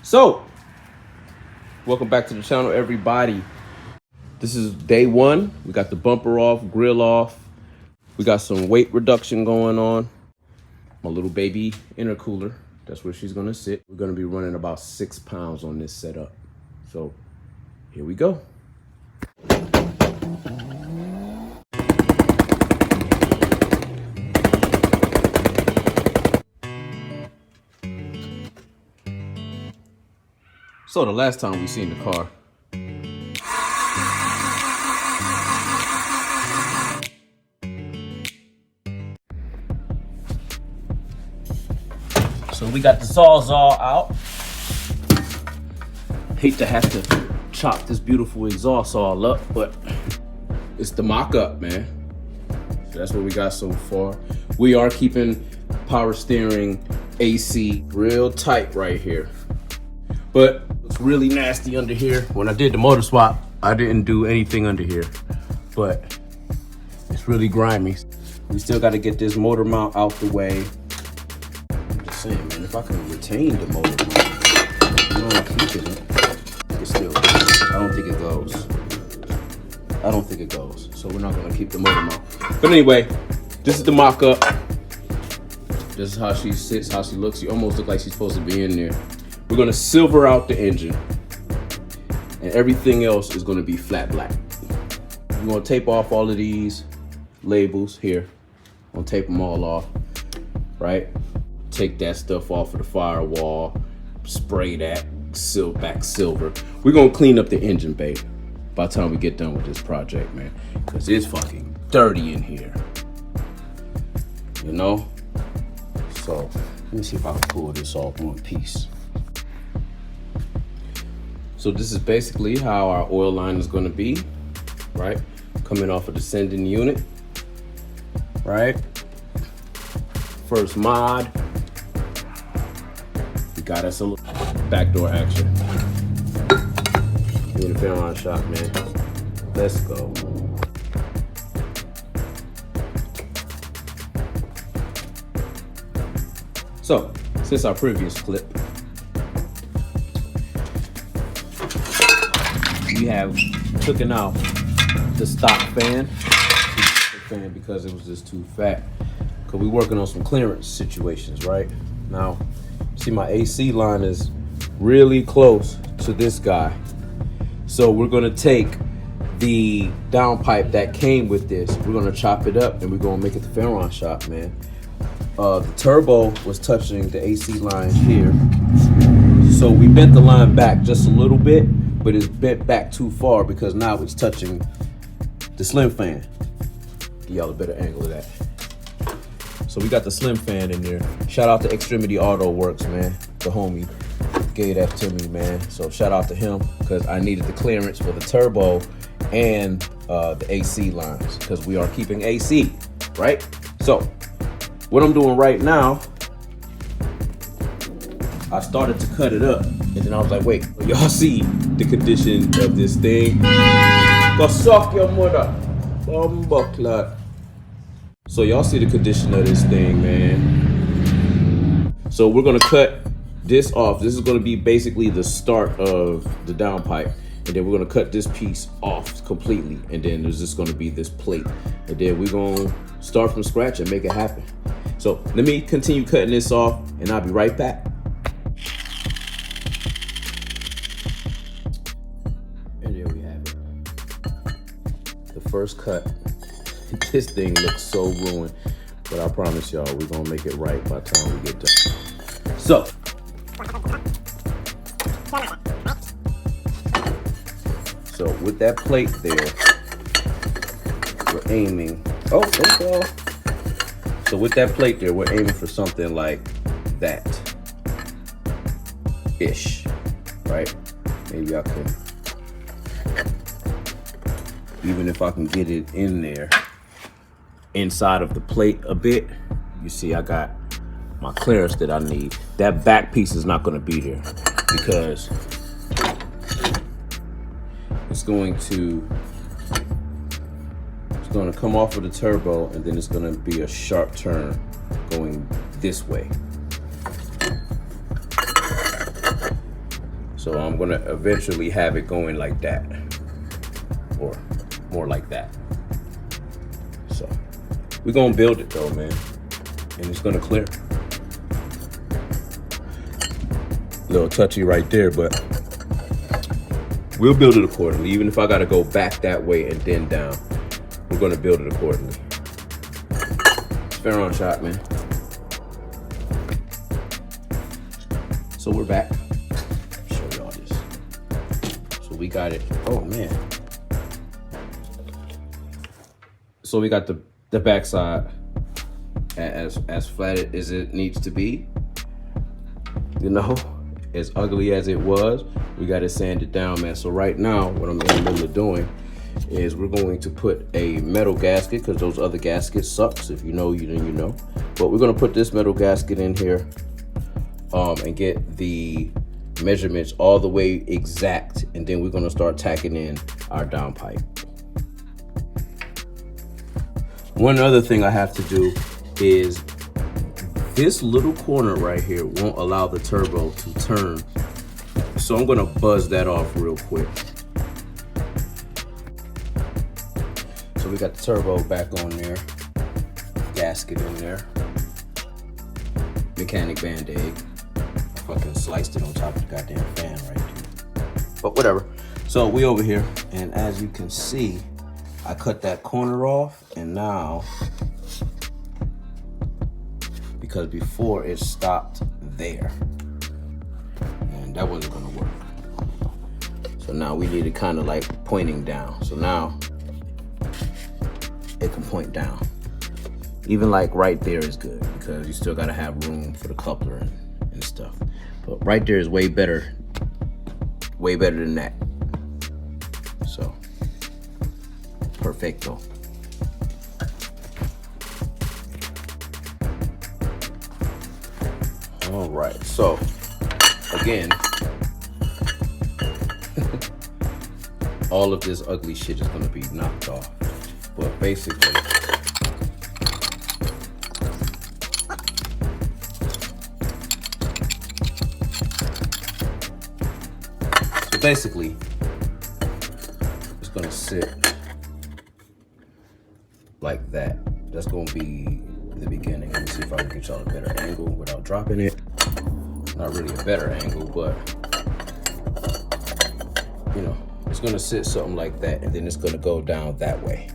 So, welcome back to the channel, everybody. This is day one. We got the bumper off, grill off. We got some weight reduction going on. My little baby intercooler, that's where she's gonna sit. We're gonna be running about 6 pounds on this setup. So, here we go. So the last time we seen the car, so we got the Sawzall out. Hate to have to chop this beautiful exhaust all up, but it's the mock-up, man. So that's what we got so far. We are keeping power steering AC real tight right here, but it's really nasty under here. When I did the motor swap, I didn't do anything under here, but it's really grimy. We still got to get this motor mount out the way. I'm just saying, man, if I can retain the motor mount, you know, I keep it. It's still, I don't think it goes. I don't think it goes. So we're not gonna keep the motor mount. But anyway, this is the mock-up. This is how she sits, how she looks. She almost looks like she's supposed to be in there. We're gonna silver out the engine, and everything else is gonna be flat black. We're gonna tape off all of these labels here. I'm gonna tape them all off, right? Take that stuff off of the firewall, spray that, back silver. We're gonna clean up the engine bay by the time we get done with this project, man, because it's fucking dirty in here, you know? So let me see if I can pull this off one piece. So this is basically how our oil line is going to be, right? Coming off of the sending unit, right? First mod, we got us a little backdoor action. Give me the Fairline shot, man. Let's go. So, since our previous clip, we have taken out the stock fan because it was just too fat. Because we're working on some clearance situations, right? Now, see, my AC line is really close to this guy. So we're gonna take the downpipe that came with this, we're gonna chop it up and we're gonna make it the Fairline shop, man. The turbo was touching the AC line here. So we bent the line back just a little bit, but it's bent back too far because now it's touching the slim fan. Give y'all a better angle of that. So we got the slim fan in there. Shout out to Extremity Auto Works, man. The homie gave that to me, man. So shout out to him because I needed the clearance for the turbo and the AC lines because we are keeping AC, right? So what I'm doing right now, I started to cut it up, and then I was like, wait, y'all see the condition of this thing? Go suck your mother, bumbuckler. So y'all see the condition of this thing, man. So we're gonna cut this off. This is gonna be basically the start of the downpipe, and then we're gonna cut this piece off completely, and then there's just gonna be this plate, and then we're gonna start from scratch and make it happen. So let me continue cutting this off, and I'll be right back. And there we have it. The first cut. This thing looks so ruined, but I promise y'all we're gonna make it right by the time we get done. So with that plate there, we're aiming. Oh, don't fall. So with that plate there, we're aiming for something like that ish, right? Maybe I can, even if I can get it in there inside of the plate a bit. You see, I got my clearance that I need. That back piece is not going to be there because it's going to come off of the turbo, and then it's going to be a sharp turn going this way. So I'm gonna eventually have it going like that, or more like that. So we're gonna build it though, man, and it's gonna clear. Little touchy right there, but we'll build it accordingly. Even if I gotta go back that way and then down, we're gonna build it accordingly. Fair on shot, man. So we're back. Show y'all this. So we got it. Oh man. So we got the backside as flat as it needs to be. You know, as ugly as it was, we got to sand it down, man. So right now, what I'm in the middle of doing is we're going to put a metal gasket, because those other gaskets sucks. If you know, then you know. But we're gonna put this metal gasket in here and get the measurements all the way exact, and then we're gonna start tacking in our downpipe. One other thing I have to do is this little corner right here won't allow the turbo to turn. So I'm gonna buzz that off real quick. So we got the turbo back on there, gasket in there, mechanic band-aid. Fucking sliced it on top of the goddamn fan right there. But whatever. So we over here, and as you can see, I cut that corner off, and now, because before it stopped there, and that wasn't gonna work. So now we need it kind of like pointing down. So now it can point down. Even like right there is good, because you still gotta have room for the coupler and stuff. But right there is way better than that. So, perfecto. All right, so again, all of this ugly shit is gonna be knocked off. But basically, it's gonna sit like that. That's gonna be the beginning. Let me see if I can get y'all a better angle without dropping it. Not really a better angle, but you know, it's gonna sit something like that, and then it's gonna go down that way.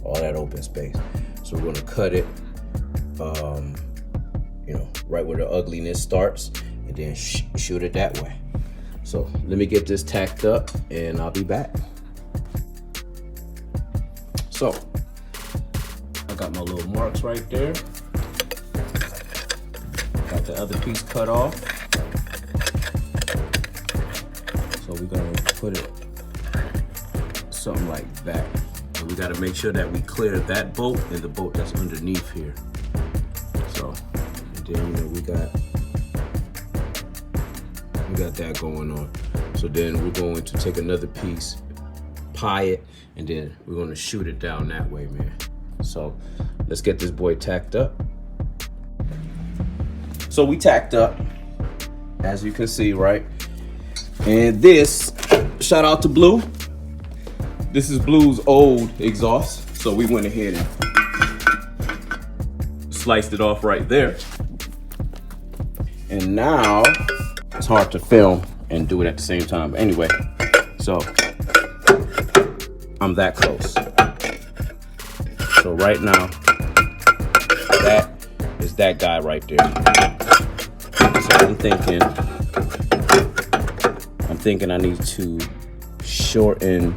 All that open space. So we're gonna cut it, you know, right where the ugliness starts, and then shoot it that way. So let me get this tacked up, and I'll be back. So I got my little marks right there. Got the other piece cut off. So we're gonna put it something like that. And we gotta make sure that we clear that bolt and the bolt that's underneath here. So, and then, you know, we got that going on. So then we're going to take another piece, pie it, and then we're gonna shoot it down that way, man. So let's get this boy tacked up. So we tacked up, as you can see, right? And this, shout out to Blue. This is Blue's old exhaust. So we went ahead and sliced it off right there. And now, it's hard to film and do it at the same time. But anyway, so I'm that close. So right now, that is that guy right there. So I'm thinking I need to shorten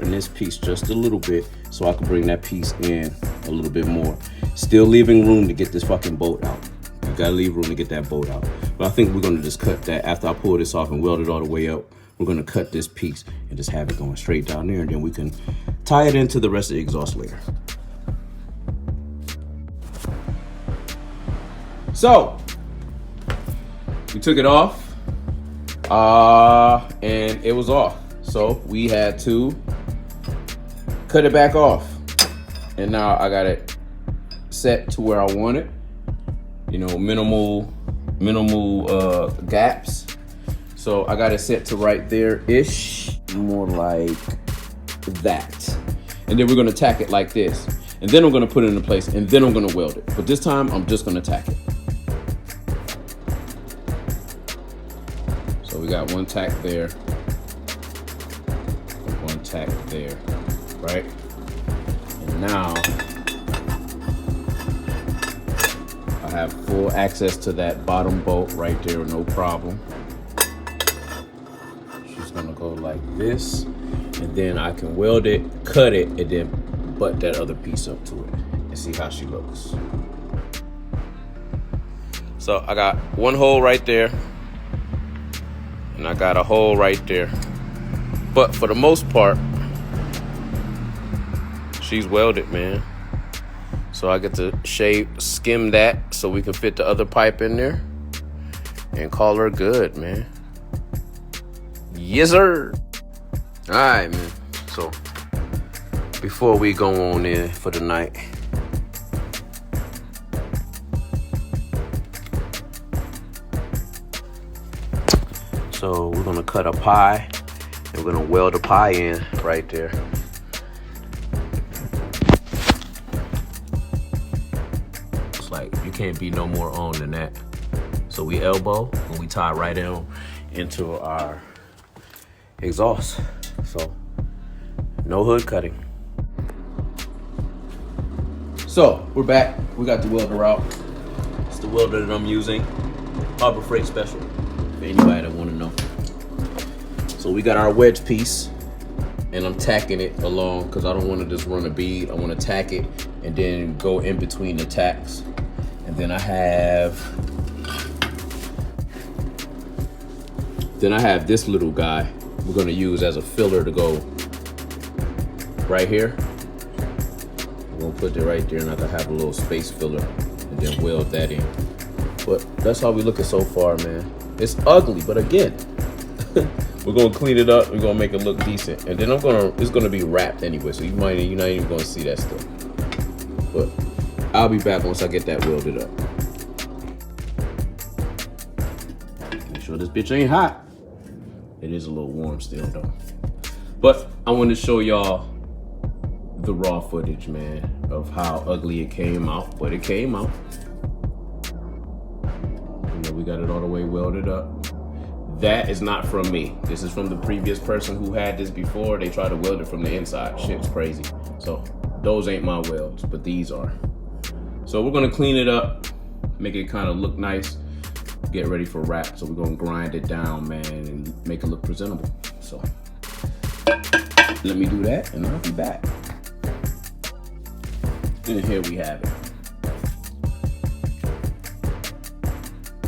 this piece just a little bit, so I can bring that piece in a little bit more. Still leaving room to get this fucking bolt out. You gotta leave room to get that bolt out. But I think we're gonna just cut that after I pull this off and weld it all the way up. We're gonna cut this piece and just have it going straight down there, and then we can tie it into the rest of the exhaust later. So we took it off, and it was off. So we had to cut it back off. And now I got it set to where I want it. you know, minimal gaps. So I got it set to right there-ish, more like that. And then we're gonna tack it like this. And then I'm gonna put it into place, and then I'm gonna weld it. But this time, I'm just gonna tack it. So we got one tack there, one tack there, right? And now, I have full access to that bottom bolt right there, no problem. She's gonna go like this, and then I can weld it, cut it, and then butt that other piece up to it and see how she looks. So I got one hole right there, and I got a hole right there. But for the most part, she's welded, man. So I get to skim that so we can fit the other pipe in there and call her good, man. Yes, sir. All right, man. So before we go on in for the night, so we're gonna cut a pie and we're gonna weld a pie in right there. It's like you can't be no more on than that. So we elbow and we tie right into our exhaust. So no hood cutting. So we're back. We got the welder out. It's the welder that I'm using. Harbor Freight Special, for anybody that want to know. So we got our wedge piece, and I'm tacking it along because I don't want to just run a bead. I want to tack it and then go in between the tacks. And then I have this little guy we're going to use as a filler to go right here. We'll put it right there, and I can have a little space filler and then weld that in. But that's how we looking so far, man. It's ugly, but again, we're gonna clean it up. We're gonna make it look decent, and then it's gonna be wrapped anyway, so you're not even gonna see that stuff. But I'll be back once I get that welded up. Make sure this bitch ain't hot. It is a little warm still though. But I want to show y'all the raw footage, man, of how ugly it came out, but it came out. You know, we got it all the way welded up. That is not from me. This is from the previous person who had this before. They tried to weld it from the inside. Shit's crazy. So those ain't my welds, but these are. So we're gonna clean it up, make it kind of look nice, get ready for wrap. So we're gonna grind it down, man, and make it look presentable. So let me do that, and I'll be back. And here we have it.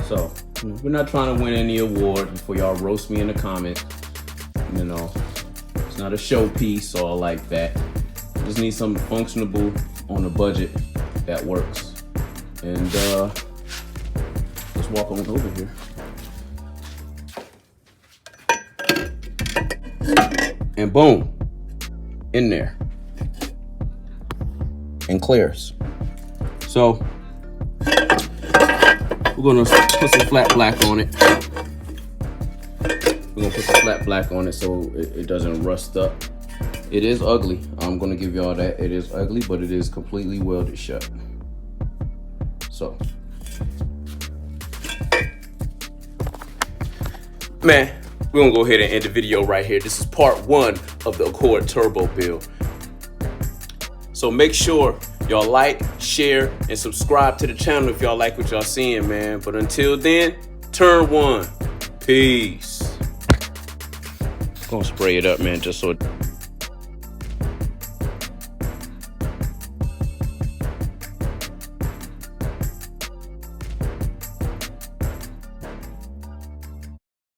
So, we're not trying to win any award before y'all roast me in the comments. You know, it's not a showpiece or like that. Just need something functionable on a budget that works. And let's walk on over here. And boom, in there. And clears. So we're gonna put some flat black on it. We're gonna put some flat black on it so it doesn't rust up. It is ugly. I'm gonna give y'all that. It is ugly, but it is completely welded shut. So, man, we're gonna go ahead and end the video right here. This is part 1 of the Accord Turbo build. So make sure y'all like, share, and subscribe to the channel if y'all like what y'all seeing, man. But until then, turn 1. Peace. Gonna spray it up, man, just so